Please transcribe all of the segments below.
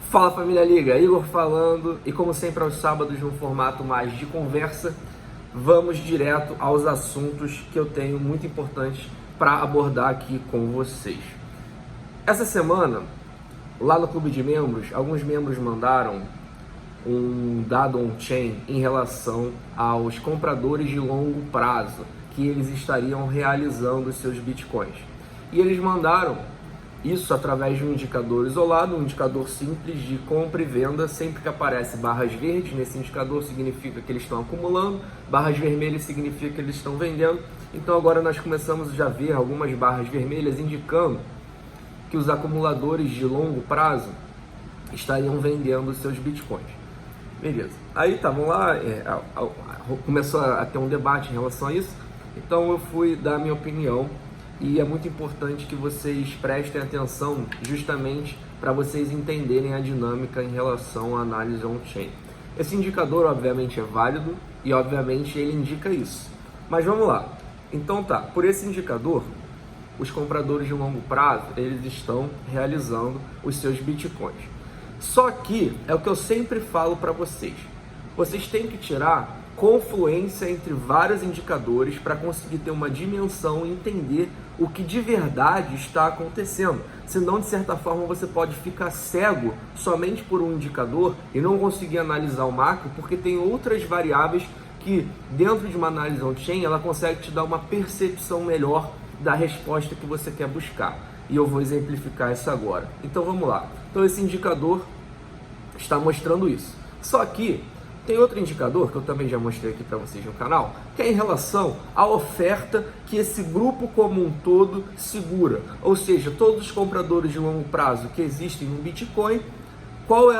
Fala família Liga, Igor falando e como sempre aos sábados num formato mais de conversa, vamos direto aos assuntos que eu tenho muito importantes para abordar aqui com vocês. Essa semana, lá no clube de membros, alguns membros mandaram um dado on-chain em relação aos compradores de longo prazo que eles estariam realizando os seus bitcoins. E eles mandaram isso através de um indicador isolado, um indicador simples de compra e venda. Sempre que aparece barras verdes nesse indicador significa que eles estão acumulando, barras vermelhas significa que eles estão vendendo. Então agora nós começamos já a ver algumas barras vermelhas indicando que os acumuladores de longo prazo estariam vendendo os seus bitcoins. Beleza. Aí estavam lá, começou a ter um debate em relação a isso, então eu fui dar a minha opinião. E é muito importante que vocês prestem atenção justamente para vocês entenderem a dinâmica em relação à análise on-chain. Esse indicador obviamente é válido e obviamente ele indica isso. Mas vamos lá. Então tá, por esse indicador, os compradores de longo prazo, eles estão realizando os seus bitcoins. Só que é o que eu sempre falo para vocês. Vocês têm que tirar confluência entre vários indicadores para conseguir ter uma dimensão e entender o que de verdade está acontecendo. Senão, de certa forma, você pode ficar cego somente por um indicador e não conseguir analisar o macro, porque tem outras variáveis que, dentro de uma análise on-chain, ela consegue te dar uma percepção melhor da resposta que você quer buscar. E eu vou exemplificar isso agora. Então, vamos lá. Então, esse indicador está mostrando isso. Só que tem outro indicador que eu também já mostrei aqui para vocês no canal, que é em relação à oferta que esse grupo como um todo segura. Ou seja, todos os compradores de longo prazo que existem no Bitcoin, qual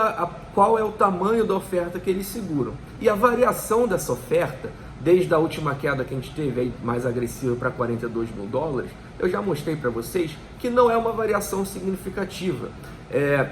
é o tamanho da oferta que eles seguram. E a variação dessa oferta, desde a última queda que a gente teve, aí, mais agressiva para 42 mil dólares, eu já mostrei para vocês que não é uma variação significativa.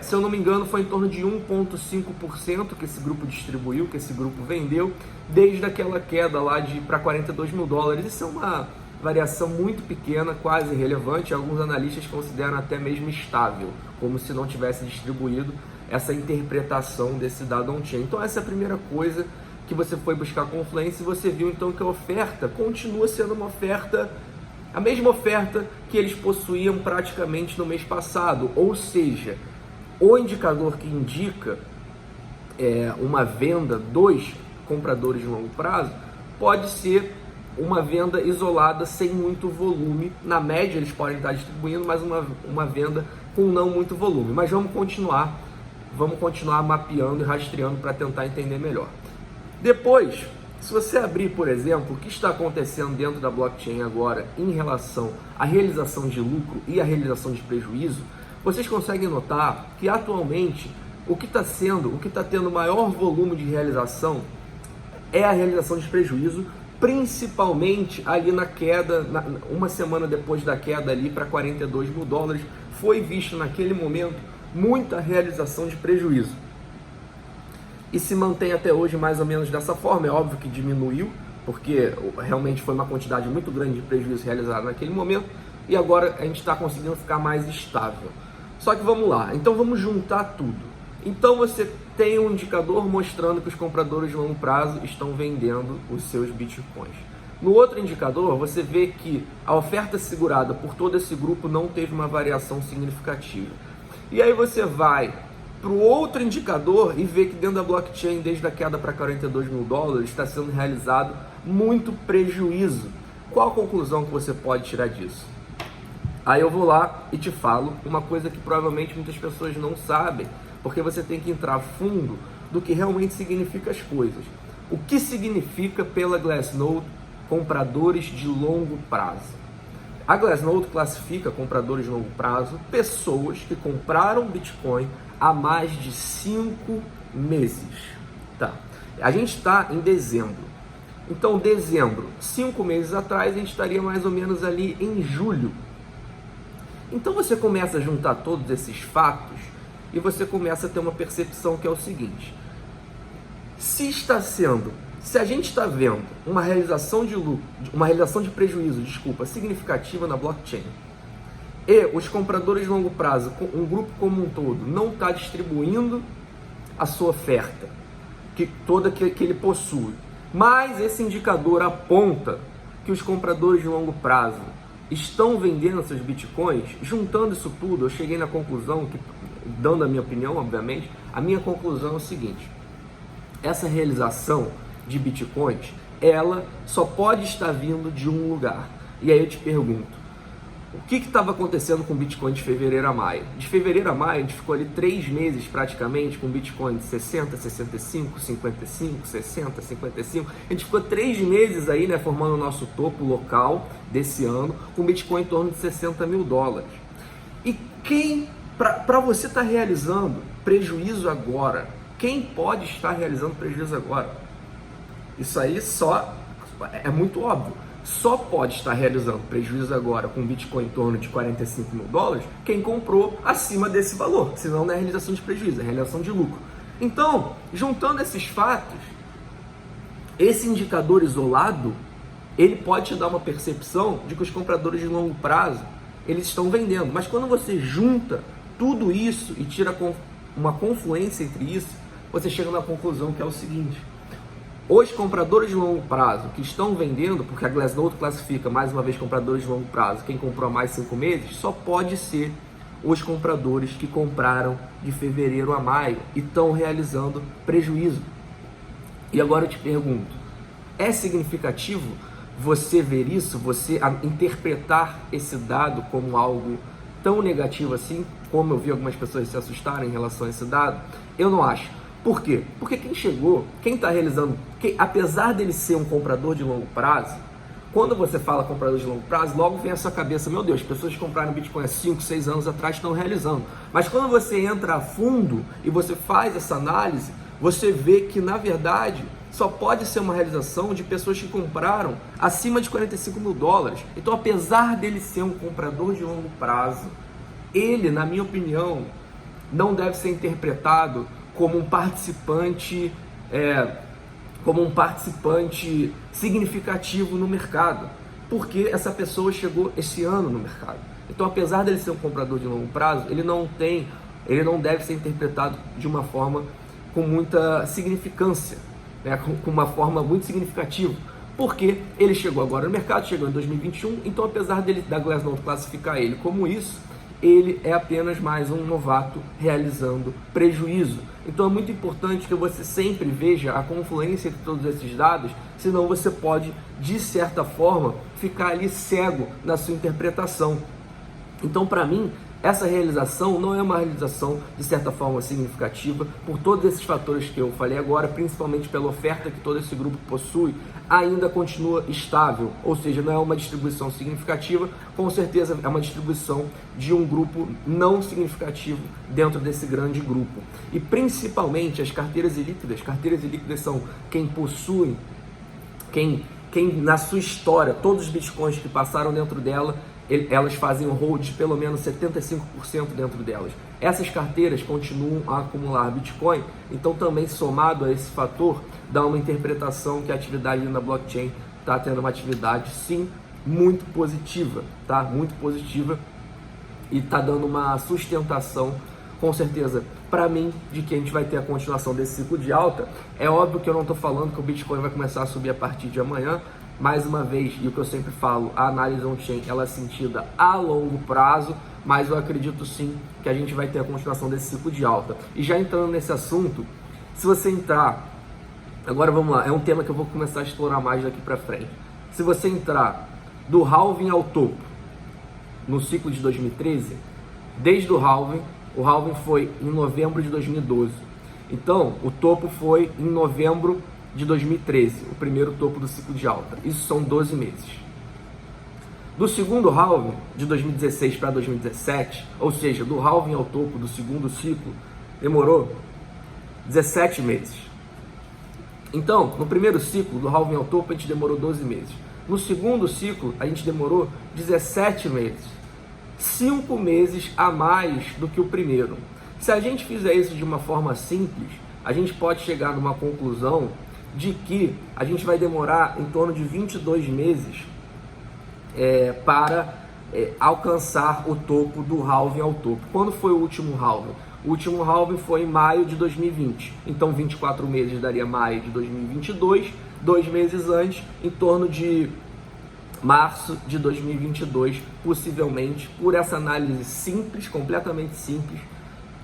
Se eu não me engano, foi em torno de 1,5% que esse grupo distribuiu, que esse grupo vendeu, desde aquela queda lá para 42 mil dólares. Isso é uma variação muito pequena, quase irrelevante. Alguns analistas consideram até mesmo estável, como se não tivesse distribuído essa interpretação desse dado on-chain. Então essa é a primeira coisa que você foi buscar confluência e você viu então que a oferta continua sendo uma oferta, a mesma oferta que eles possuíam praticamente no mês passado, ou seja, o indicador que indica uma venda dos compradores de longo prazo pode ser uma venda isolada sem muito volume. Na média eles podem estar distribuindo, mas uma venda com não muito volume. Mas vamos continuar mapeando e rastreando para tentar entender melhor. Depois, se você abrir, por exemplo, o que está acontecendo dentro da blockchain agora em relação à realização de lucro e à realização de prejuízo, vocês conseguem notar que atualmente o que está tendo maior volume de realização é a realização de prejuízo, principalmente ali na queda, uma semana depois da queda ali para 42 mil dólares, foi visto naquele momento muita realização de prejuízo. E se mantém até hoje mais ou menos dessa forma. É óbvio que diminuiu, porque realmente foi uma quantidade muito grande de prejuízo realizado naquele momento, e agora a gente está conseguindo ficar mais estável. Só que vamos lá, então vamos juntar tudo. Então você tem um indicador mostrando que os compradores de longo prazo estão vendendo os seus bitcoins. No outro indicador, você vê que a oferta segurada por todo esse grupo não teve uma variação significativa. E aí você vai para o outro indicador e vê que dentro da blockchain, desde a queda para 42 mil dólares, está sendo realizado muito prejuízo. Qual a conclusão que você pode tirar disso? Aí eu vou lá e te falo uma coisa que provavelmente muitas pessoas não sabem, porque você tem que entrar a fundo do que realmente significa as coisas. O que significa pela Glassnode compradores de longo prazo? A Glassnode classifica compradores de longo prazo pessoas que compraram Bitcoin há mais de 5 meses. Tá. A gente está em dezembro. Então, dezembro, 5 meses atrás, a gente estaria mais ou menos ali em julho. Então você começa a juntar todos esses fatos e você começa a ter uma percepção que é o seguinte: se a gente está vendo uma realização de prejuízo, significativa na blockchain, e os compradores de longo prazo, um grupo como um todo, não está distribuindo a sua oferta, toda que ele possui, mas esse indicador aponta que os compradores de longo prazo estão vendendo seus bitcoins, juntando isso tudo, eu cheguei na conclusão, que, dando a minha opinião, obviamente, a minha conclusão é o seguinte: essa realização de bitcoins, ela só pode estar vindo de um lugar. E aí eu te pergunto, o que estava acontecendo com o Bitcoin de fevereiro a maio? De fevereiro a maio, a gente ficou ali 3 meses praticamente com Bitcoin de 60, 65, 55, 60, 55. A gente ficou 3 meses aí, né, formando o nosso topo local desse ano, com Bitcoin em torno de 60 mil dólares. E quem, para você estar realizando prejuízo agora, quem pode estar realizando prejuízo agora? Isso aí só é muito óbvio. Só pode estar realizando prejuízo agora com Bitcoin em torno de 45 mil dólares quem comprou acima desse valor, senão não é realização de prejuízo, é realização de lucro. Então, juntando esses fatos, esse indicador isolado, ele pode te dar uma percepção de que os compradores de longo prazo, eles estão vendendo. Mas quando você junta tudo isso e tira uma confluência entre isso, você chega na conclusão que é o seguinte: os compradores de longo prazo que estão vendendo, porque a Glassnode classifica mais uma vez compradores de longo prazo, quem comprou há mais 5 meses, só pode ser os compradores que compraram de fevereiro a maio e estão realizando prejuízo. E agora eu te pergunto, é significativo você ver isso, você interpretar esse dado como algo tão negativo assim, como eu vi algumas pessoas se assustarem em relação a esse dado? Eu não acho. Por quê? Porque quem está realizando, apesar dele ser um comprador de longo prazo, quando você fala comprador de longo prazo, logo vem a sua cabeça: meu Deus, pessoas que compraram Bitcoin há 5, 6 anos atrás estão realizando. Mas quando você entra a fundo e você faz essa análise, você vê que, na verdade, só pode ser uma realização de pessoas que compraram acima de 45 mil dólares. Então, apesar dele ser um comprador de longo prazo, ele, na minha opinião, não deve ser interpretado como um participante significativo no mercado, porque essa pessoa chegou esse ano no mercado. Então, apesar dele ser um comprador de longo prazo, ele não deve ser interpretado de uma forma com muita significância, né? com uma forma muito significativa, porque ele chegou agora no mercado, chegou em 2021, então apesar da Glassnode classificar ele como isso, ele é apenas mais um novato realizando prejuízo. Então é muito importante que você sempre veja a confluência de todos esses dados, senão você pode, de certa forma, ficar ali cego na sua interpretação. Então, para mim, essa realização não é uma realização de certa forma significativa por todos esses fatores que eu falei agora, principalmente pela oferta que todo esse grupo possui, ainda continua estável, ou seja, não é uma distribuição significativa, com certeza é uma distribuição de um grupo não significativo dentro desse grande grupo. E principalmente as carteiras ilíquidas são quem possui, quem na sua história, todos os bitcoins que passaram dentro dela, elas fazem um hold de pelo menos 75% dentro delas. Essas carteiras continuam a acumular Bitcoin, então também somado a esse fator, dá uma interpretação que a atividade na blockchain está tendo uma atividade sim muito positiva, tá? Muito positiva, e está dando uma sustentação, com certeza, para mim, de que a gente vai ter a continuação desse ciclo de alta. É óbvio que eu não estou falando que o Bitcoin vai começar a subir a partir de amanhã. Mais uma vez, e o que eu sempre falo, a análise on-chain ela é sentida a longo prazo, mas eu acredito sim que a gente vai ter a continuação desse ciclo de alta. E já entrando nesse assunto, se você entrar, agora vamos lá, é um tema que eu vou começar a explorar mais daqui para frente. Se você entrar do halving ao topo, no ciclo de 2013, desde o halving foi em novembro de 2012. Então, o topo foi em novembro de 2013, o primeiro topo do ciclo de alta. Isso são 12 meses. Do segundo halving, de 2016 para 2017, ou seja, do halving ao topo do segundo ciclo, demorou 17 meses. Então, no primeiro ciclo, do halving ao topo, a gente demorou 12 meses. No segundo ciclo, a gente demorou 17 meses. 5 meses a mais do que o primeiro. Se a gente fizer isso de uma forma simples, a gente pode chegar numa conclusão de que a gente vai demorar em torno de 22 meses para alcançar o topo do halving ao topo. Quando foi o último halving? O último halving foi em maio de 2020, então 24 meses daria maio de 2022, 2 meses antes, em torno de março de 2022, possivelmente, por essa análise simples, completamente simples,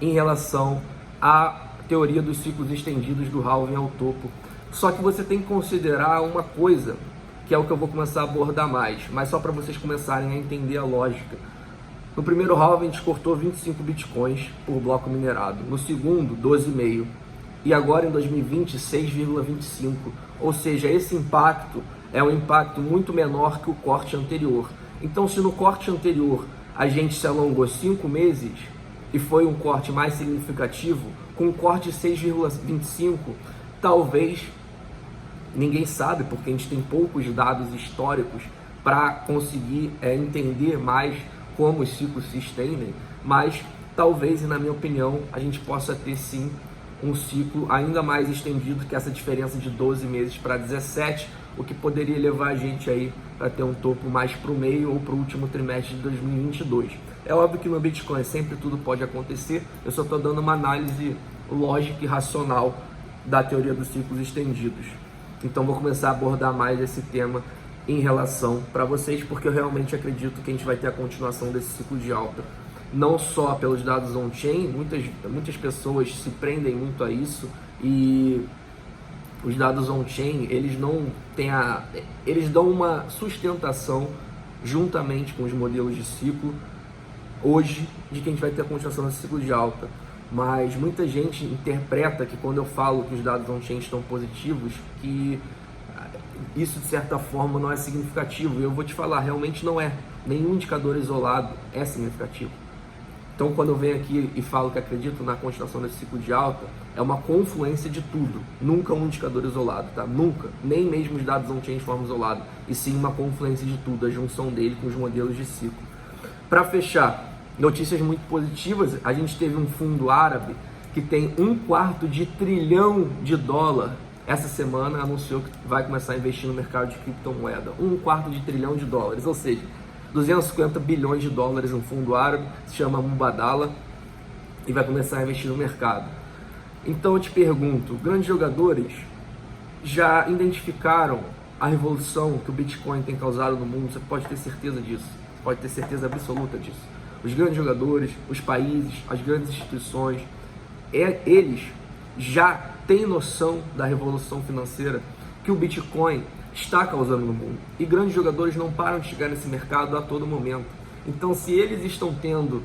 em relação à teoria dos ciclos estendidos do halving ao topo. Só que você tem que considerar uma coisa, que é o que eu vou começar a abordar mais, mas só para vocês começarem a entender a lógica. No primeiro halving a gente cortou 25 bitcoins por bloco minerado, no segundo 12,5 e agora em 2020 6,25, ou seja, esse impacto é um impacto muito menor que o corte anterior. Então, se no corte anterior a gente se alongou 5 meses e foi um corte mais significativo, com um corte de 6,25, talvez, ninguém sabe, porque a gente tem poucos dados históricos para conseguir entender mais como os ciclos se estendem, mas talvez, e na minha opinião, a gente possa ter sim um ciclo ainda mais estendido que essa diferença de 12 meses para 17, o que poderia levar a gente aí para ter um topo mais para o meio ou para o último trimestre de 2022. É óbvio que no Bitcoin sempre tudo pode acontecer, eu só estou dando uma análise lógica e racional da teoria dos ciclos estendidos. Então vou começar a abordar mais esse tema em relação para vocês, porque eu realmente acredito que a gente vai ter a continuação desse ciclo de alta. Não só pelos dados on-chain, muitas pessoas se prendem muito a isso, e os dados on-chain, eles dão uma sustentação juntamente com os modelos de ciclo hoje, de que a gente vai ter a continuação desse ciclo de alta. Mas muita gente interpreta que quando eu falo que os dados on-chain estão positivos, que isso de certa forma não é significativo. E eu vou te falar, realmente não é. Nenhum indicador isolado é significativo. Então, quando eu venho aqui e falo que acredito na continuação desse ciclo de alta, é uma confluência de tudo. Nunca um indicador isolado, tá? Nunca. Nem mesmo os dados on-chain de forma isolada. E sim uma confluência de tudo, a junção dele com os modelos de ciclo. Para fechar, notícias muito positivas. A gente teve um fundo árabe que tem $1/4 trilhão essa semana anunciou que vai começar a investir no mercado de criptomoeda. $1/4 trilhão, ou seja, 250 bilhões de dólares. Um fundo árabe, se chama Mubadala, e vai começar a investir no mercado. Então eu te pergunto, grandes jogadores já identificaram a revolução que o Bitcoin tem causado no mundo? Você pode ter certeza disso, pode ter certeza absoluta disso. Os grandes jogadores, os países, as grandes instituições, eles já têm noção da revolução financeira que o Bitcoin está causando no mundo. E grandes jogadores não param de chegar nesse mercado a todo momento. Então, se eles estão tendo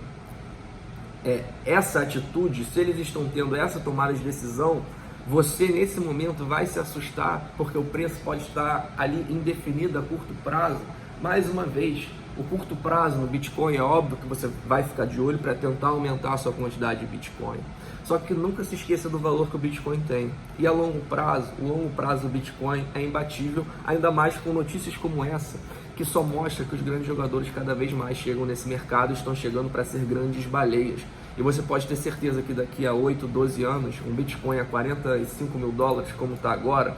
essa atitude, se eles estão tendo essa tomada de decisão, você nesse momento vai se assustar, porque o preço pode estar ali indefinido a curto prazo. Mais uma vez, o curto prazo no Bitcoin é óbvio que você vai ficar de olho para tentar aumentar a sua quantidade de Bitcoin. Só que nunca se esqueça do valor que o Bitcoin tem. E a longo prazo, o longo prazo do Bitcoin é imbatível, ainda mais com notícias como essa, que só mostra que os grandes jogadores cada vez mais chegam nesse mercado e estão chegando para ser grandes baleias. E você pode ter certeza que daqui a 8, 12 anos, um Bitcoin a $45 mil, como está agora,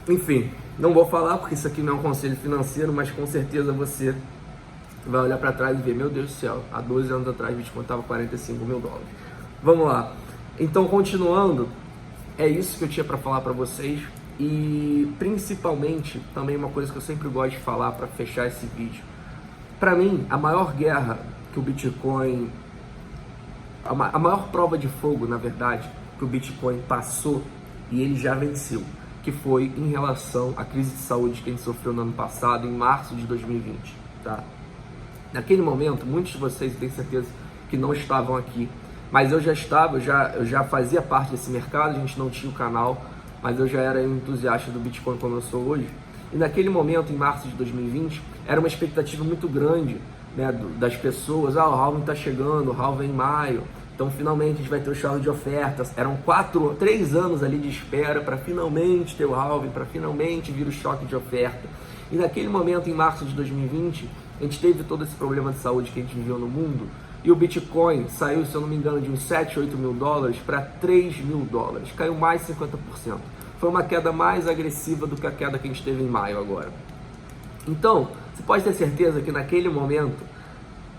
enfim, não vou falar porque isso aqui não é um conselho financeiro, mas com certeza você vai olhar para trás e ver, meu Deus do céu, há 12 anos atrás o Bitcoin estava $45 mil. Vamos lá. Então, continuando, é isso que eu tinha para falar para vocês, e principalmente também uma coisa que eu sempre gosto de falar para fechar esse vídeo. Para mim, a maior guerra que o Bitcoin, a maior prova de fogo, na verdade, que o Bitcoin passou e ele já venceu, que foi em relação à crise de saúde que a gente sofreu no ano passado, em março de 2020, tá? Naquele momento, muitos de vocês têm certeza que não estavam aqui, mas eu já estava, eu já fazia parte desse mercado. A gente não tinha o canal, mas eu já era um entusiasta do Bitcoin como eu sou hoje. E naquele momento, em março de 2020, era uma expectativa muito grande, né, das pessoas. O halving está chegando, o halving em maio, então finalmente a gente vai ter o choque de ofertas. Eram 3 anos ali de espera para finalmente ter o halving, para finalmente vir o choque de oferta. E naquele momento, em março de 2020, a gente teve todo esse problema de saúde que a gente viveu no mundo, e o Bitcoin saiu, se eu não me engano, de uns $7, 8 mil para $3 mil, caiu mais 50%. Foi uma queda mais agressiva do que a queda que a gente teve em maio agora. Então, Você pode ter certeza que naquele momento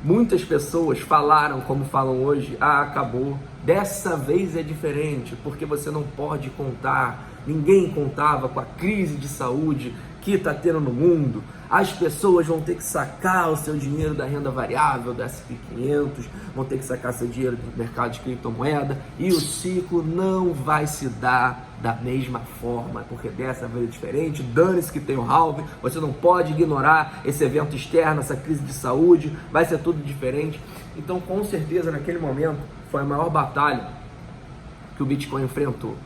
muitas pessoas falaram como falam hoje: ah, acabou, dessa vez é diferente, porque você não pode contar, ninguém contava com a crise de saúde que está tendo no mundo, as pessoas vão ter que sacar o seu dinheiro da renda variável, da S&P 500, vão ter que sacar seu dinheiro do mercado de criptomoeda, e o ciclo não vai se dar da mesma forma, porque dessa vez é diferente, dane-se que tem o halving, você não pode ignorar esse evento externo, essa crise de saúde, vai ser tudo diferente. Então, com certeza, naquele momento, foi a maior batalha que o Bitcoin enfrentou.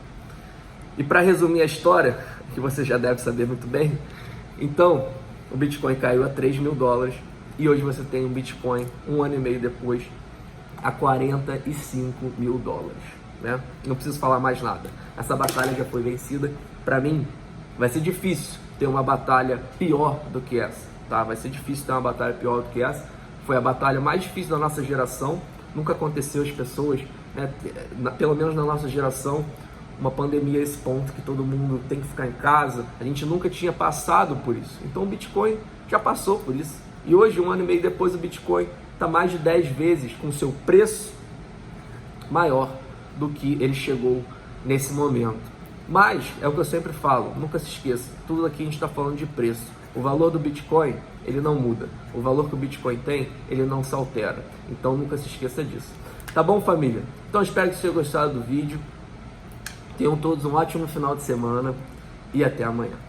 E para resumir a história, que você já deve saber muito bem, então o Bitcoin caiu a $3.000 e hoje você tem um Bitcoin, 1 ano e meio depois, a $45.000, né? Não preciso falar mais nada, essa batalha já foi vencida. Para mim vai ser difícil ter uma batalha pior do que essa, tá? Vai ser difícil ter uma batalha pior do que essa. Foi a batalha mais difícil da nossa geração, nunca aconteceu as pessoas, né, pelo menos na nossa geração, uma pandemia a esse ponto que todo mundo tem que ficar em casa. A gente nunca tinha passado por isso. Então o Bitcoin já passou por isso. E hoje, 1 ano e meio depois, o Bitcoin está mais de 10 vezes com seu preço maior do que ele chegou nesse momento. Mas, é o que eu sempre falo, nunca se esqueça, tudo aqui a gente está falando de preço. O valor do Bitcoin, ele não muda. O valor que o Bitcoin tem, ele não se altera. Então nunca se esqueça disso. Tá bom, família? Então espero que vocês tenham gostado do vídeo. Tenham todos um ótimo final de semana e até amanhã.